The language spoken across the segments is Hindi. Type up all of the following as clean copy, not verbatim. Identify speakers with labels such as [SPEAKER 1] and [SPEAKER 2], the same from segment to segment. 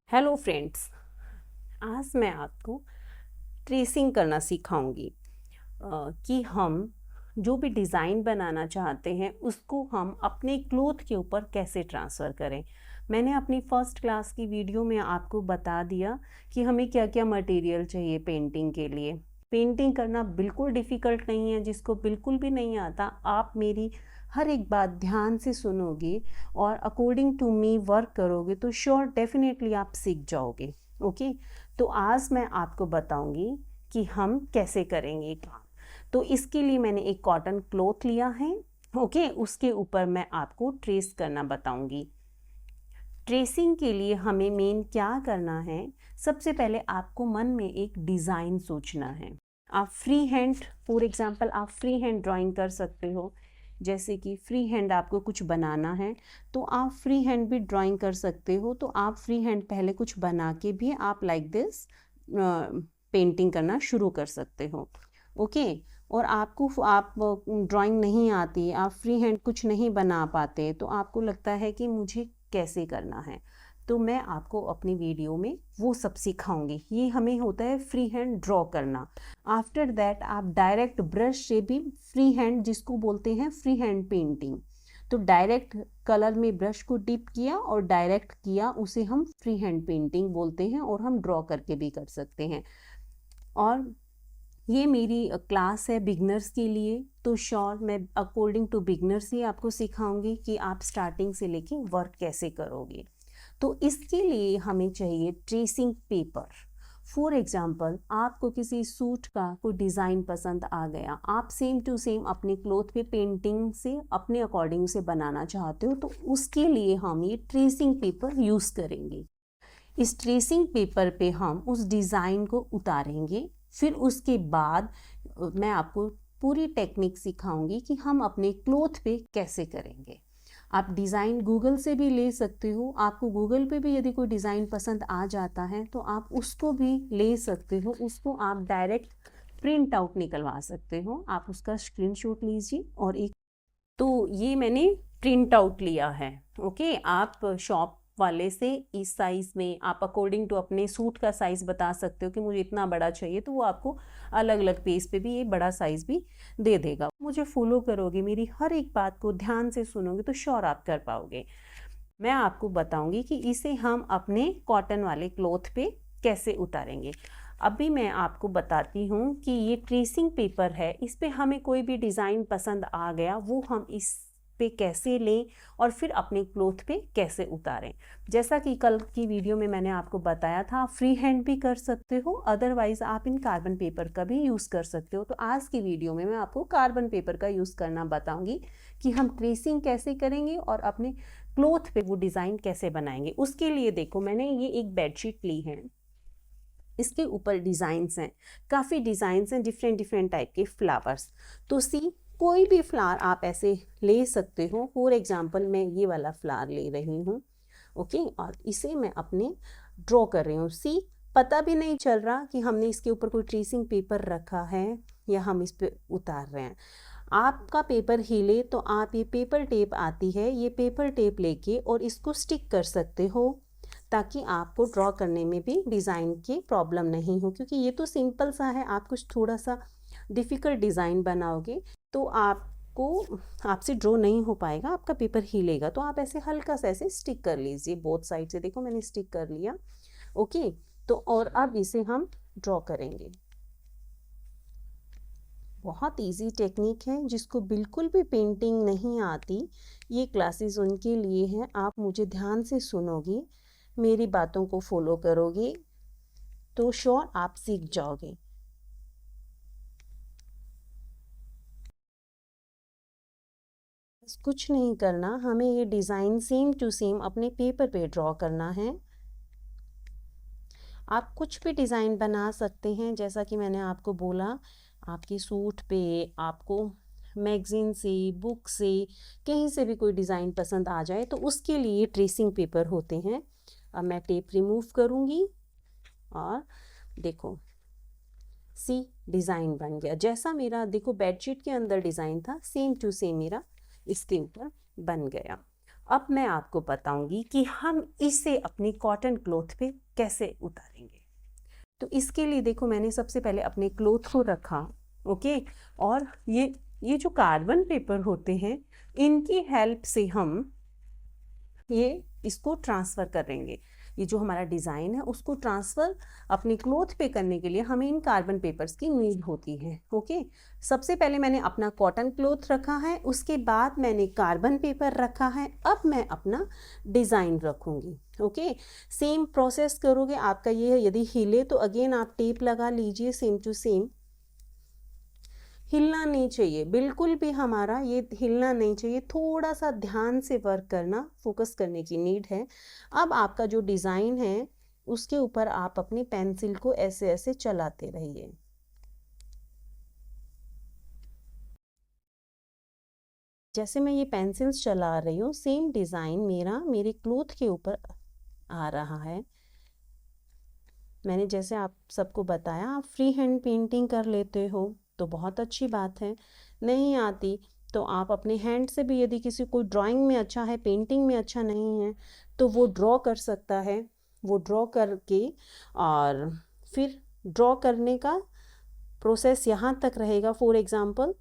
[SPEAKER 1] हेलो फ्रेंड्स, आज मैं आपको ट्रेसिंग करना सिखाऊंगी कि हम जो भी डिज़ाइन बनाना चाहते हैं उसको हम अपने क्लोथ के ऊपर कैसे ट्रांसफ़र करें। मैंने अपनी फर्स्ट क्लास की वीडियो में आपको बता दिया कि हमें क्या क्या मटेरियल चाहिए पेंटिंग के लिए। पेंटिंग करना बिल्कुल डिफ़िकल्ट नहीं है, जिसको बिल्कुल भी नहीं आता आप मेरी हर एक बात ध्यान से सुनोगे और अकॉर्डिंग टू मी वर्क करोगे तो श्योर डेफिनेटली आप सीख जाओगे। ओके, तो आज मैं आपको बताऊंगी कि हम कैसे करेंगे काम। तो इसके लिए मैंने एक कॉटन क्लॉथ लिया है। ओके, उसके ऊपर मैं आपको ट्रेस करना बताऊंगी। ट्रेसिंग के लिए हमें मेन क्या करना है, सबसे पहले आपको मन में एक डिज़ाइन सोचना है। आप फ्री हैंड, फॉर एग्जांपल आप फ्री हैंड ड्राइंग कर सकते हो। जैसे कि फ्री हैंड आपको कुछ बनाना है तो आप फ्री हैंड भी ड्राइंग कर सकते हो। तो आप फ्री हैंड पहले कुछ बना के भी आप लाइक दिस पेंटिंग करना शुरू कर सकते हो। ओके, और आपको आप ड्राइंग नहीं आती, आप फ्री हैंड कुछ नहीं बना पाते, तो आपको लगता है कि मुझे कैसे करना है, तो मैं आपको अपनी वीडियो में वो सब सिखाऊंगी। ये हमें होता है फ्री हैंड ड्रॉ करना। आफ्टर दैट आप डायरेक्ट ब्रश से भी फ्री हैंड, जिसको बोलते हैं फ्री हैंड पेंटिंग, तो डायरेक्ट कलर में ब्रश को डिप किया और डायरेक्ट किया, उसे हम फ्री हैंड पेंटिंग बोलते हैं और हम ड्रॉ करके भी कर सकते हैं। और ये मेरी क्लास है बिगनर्स के लिए, तो श्योर मैं अकॉर्डिंग टू बिगनर्स ही आपको सिखाऊंगी कि आप स्टार्टिंग से लेके वर्क कैसे करोगे। तो इसके लिए हमें चाहिए ट्रेसिंग पेपर। फॉर एग्जाम्पल आपको किसी सूट का कोई डिज़ाइन पसंद आ गया, आप सेम टू सेम अपने क्लॉथ पे पेंटिंग से अपने अकॉर्डिंग से बनाना चाहते हो, तो उसके लिए हम ये ट्रेसिंग पेपर यूज़ करेंगे। इस ट्रेसिंग पेपर पे हम उस डिज़ाइन को उतारेंगे। फिर उसके बाद मैं आपको पूरी टेक्निक सिखाऊंगी कि हम अपने क्लॉथ पे कैसे करेंगे। आप डिज़ाइन गूगल से भी ले सकते हो। आपको गूगल पे भी यदि कोई डिज़ाइन पसंद आ जाता है तो आप उसको भी ले सकते हो। उसको आप डायरेक्ट प्रिंट आउट निकलवा सकते हो। आप उसका स्क्रीनशॉट लीजिए और एक, तो ये मैंने प्रिंट आउट लिया है। ओके, आप शॉप वाले से इस साइज़ में आप अकॉर्डिंग टू अपने सूट का साइज़ बता सकते हो कि मुझे इतना बड़ा चाहिए, तो वो आपको अलग अलग पेज पे भी ये बड़ा साइज़ भी दे देगा। मुझे फॉलो करोगे, मेरी हर एक बात को ध्यान से सुनोगे तो श्योर आप कर पाओगे। मैं आपको बताऊंगी कि इसे हम अपने कॉटन वाले क्लॉथ पे कैसे उतारेंगे। अभी मैं आपको बताती हूँ कि ये ट्रेसिंग पेपर है, इस पे हमें कोई भी डिज़ाइन पसंद आ गया वो हम इस पे कैसे लें और फिर अपने क्लॉथ पे कैसे उतारें। जैसा कि कल की वीडियो में मैंने आपको बताया था, आप फ्री हैंड भी कर सकते हो, अदरवाइज आप इन कार्बन पेपर का भी यूज़ कर सकते हो। तो आज की वीडियो में मैं आपको कार्बन पेपर का यूज़ करना बताऊंगी कि हम ट्रेसिंग कैसे करेंगे और अपने क्लॉथ पे वो डिज़ाइन कैसे बनाएंगे। उसके लिए देखो, मैंने ये एक बेडशीट ली है, इसके ऊपर डिज़ाइंस हैं, काफ़ी डिज़ाइंस हैं, डिफरेंट डिफरेंट टाइप के फ्लावर्स। तो सी, कोई भी फ्लावर आप ऐसे ले सकते हो। फॉर एग्जांपल मैं ये वाला फ्लावर ले रही हूँ। ओके, और इसे मैं अपने ड्रॉ कर रही हूँ। सी, पता भी नहीं चल रहा कि हमने इसके ऊपर कोई ट्रेसिंग पेपर रखा है या हम इस पे उतार रहे हैं। आपका पेपर हिले तो आप ये पेपर टेप आती है, ये पेपर टेप लेके और इसको स्टिक कर सकते हो, ताकि आपको ड्रॉ करने में भी डिज़ाइन की प्रॉब्लम नहीं हो। क्योंकि ये तो सिंपल सा है, आप कुछ थोड़ा सा डिफ़िकल्ट डिज़ाइन बनाओगे तो आपको, आपसे ड्रॉ नहीं हो पाएगा, आपका पेपर हिलेगा। तो आप ऐसे हल्का सा ऐसे स्टिक कर लीजिए बोथ साइड से। देखो मैंने स्टिक कर लिया। ओके, तो और अब इसे हम ड्रॉ करेंगे। बहुत इजी टेक्निक है, जिसको बिल्कुल भी पेंटिंग नहीं आती ये क्लासेस उनके लिए हैं। आप मुझे ध्यान से सुनोगे, मेरी बातों को फॉलो करोगे तो श्योर आप सीख जाओगे। बस कुछ नहीं करना, हमें ये डिज़ाइन सेम टू सेम अपने पेपर पे ड्रॉ करना है। आप कुछ भी डिज़ाइन बना सकते हैं, जैसा कि मैंने आपको बोला, आपके सूट पे, आपको मैगज़ीन से, बुक से, कहीं से भी कोई डिज़ाइन पसंद आ जाए तो उसके लिए ट्रेसिंग पेपर होते हैं। अब मैं टेप रिमूव करूँगी और देखो, सी, डिज़ाइन बन गया। जैसा मेरा देखो बेडशीट के अंदर डिज़ाइन था, सेम टू सेम मेरा इसके ऊपर बन गया। अब मैं आपको बताऊंगी कि हम इसे अपनी कॉटन क्लॉथ पे कैसे उतारेंगे। तो इसके लिए देखो, मैंने सबसे पहले अपने क्लॉथ को रखा, ओके, और ये जो कार्बन पेपर होते हैं, इनकी हेल्प से हम इसको ट्रांसफ़र करेंगे। ये जो हमारा डिज़ाइन है उसको ट्रांसफ़र अपने क्लॉथ पे करने के लिए हमें इन कार्बन पेपर्स की नीड होती है, ओके। सबसे पहले मैंने अपना कॉटन क्लॉथ रखा है, उसके बाद मैंने कार्बन पेपर रखा है, अब मैं अपना डिज़ाइन रखूँगी, ओके। सेम प्रोसेस करोगे, आपका ये है, यदि हिले तो अगेन आप टेप लगा लीजिए, सेम टू सेम। हिलना नहीं चाहिए, बिल्कुल भी हमारा ये हिलना नहीं चाहिए, थोड़ा सा ध्यान से वर्क करना, फोकस करने की नीड है। अब आपका जो डिज़ाइन है उसके ऊपर आप अपनी पेंसिल को ऐसे ऐसे चलाते रहिए। जैसे मैं ये पेंसिल्स चला रही हूँ, सेम डिज़ाइन मेरे क्लॉथ के ऊपर आ रहा है। मैंने जैसे आप सबको बताया, आप फ्री हैंड पेंटिंग कर लेते हो तो बहुत अच्छी बात है, नहीं आती तो आप अपने हैंड से भी, यदि किसी को ड्राइंग में अच्छा है, पेंटिंग में अच्छा नहीं है, तो वो ड्रॉ कर सकता है। वो ड्रॉ करके, और फिर ड्रॉ करने का प्रोसेस यहाँ तक रहेगा। फॉर एग्ज़ाम्पल,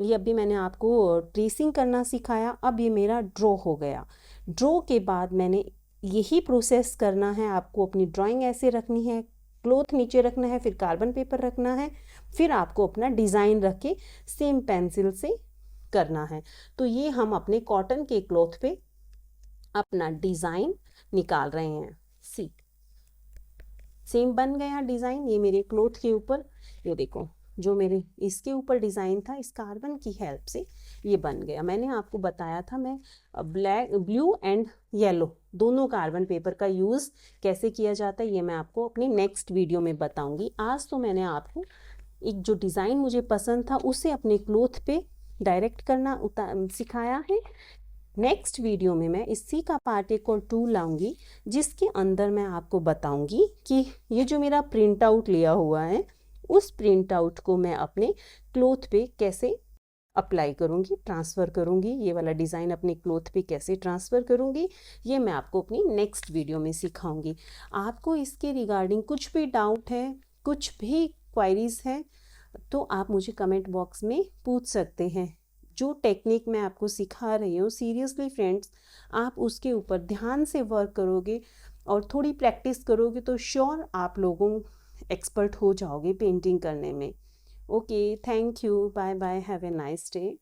[SPEAKER 1] ये अभी मैंने आपको ट्रेसिंग करना सिखाया, अब ये मेरा ड्रॉ हो गया। ड्रॉ के बाद मैंने यही प्रोसेस करना है, आपको अपनी ड्राइंग ऐसे रखनी है, क्लॉथ नीचे रखना है, फिर कार्बन पेपर रखना है, फिर आपको अपना डिज़ाइन रख के सेम पेंसिल से करना है। तो ये हम अपने कॉटन के क्लॉथ पे अपना डिज़ाइन निकाल रहे हैं। सी सेम बन गया डिज़ाइन, ये मेरे क्लॉथ के ऊपर, ये देखो, जो मेरे इसके ऊपर डिज़ाइन था, इस कार्बन की हेल्प से ये बन गया। मैंने आपको बताया था, मैं ब्लू एंड येलो दोनों कार्बन पेपर का यूज़ कैसे किया जाता है, ये मैं आपको अपनी नेक्स्ट वीडियो में बताऊंगी। आज तो मैंने आपको एक जो डिज़ाइन मुझे पसंद था उसे अपने क्लॉथ पे डायरेक्ट करना सिखाया है। नेक्स्ट वीडियो में मैं इसी का पार्ट 1 और 2 लाऊंगी, जिसके अंदर मैं आपको बताऊंगी कि ये जो मेरा प्रिंट आउट लिया हुआ है, उस प्रिंट आउट को मैं अपने क्लॉथ पे कैसे अप्लाई करूंगी, ट्रांसफ़र करूंगी, ये वाला डिज़ाइन अपने क्लॉथ पे कैसे ट्रांसफ़र करूंगी, ये मैं आपको अपनी नेक्स्ट वीडियो में सिखाऊंगी। आपको इसके रिगार्डिंग कुछ भी डाउट है, कुछ भी क्वायरीज़ है, तो आप मुझे कमेंट बॉक्स में पूछ सकते हैं। जो टेक्निक मैं आपको सिखा रही हूँ, सीरियसली फ्रेंड्स, आप उसके ऊपर ध्यान से वर्क करोगे और थोड़ी प्रैक्टिस करोगे तो श्योर आप लोगों एक्सपर्ट हो जाओगे पेंटिंग करने में। Okay, thank you, bye bye, have a nice day.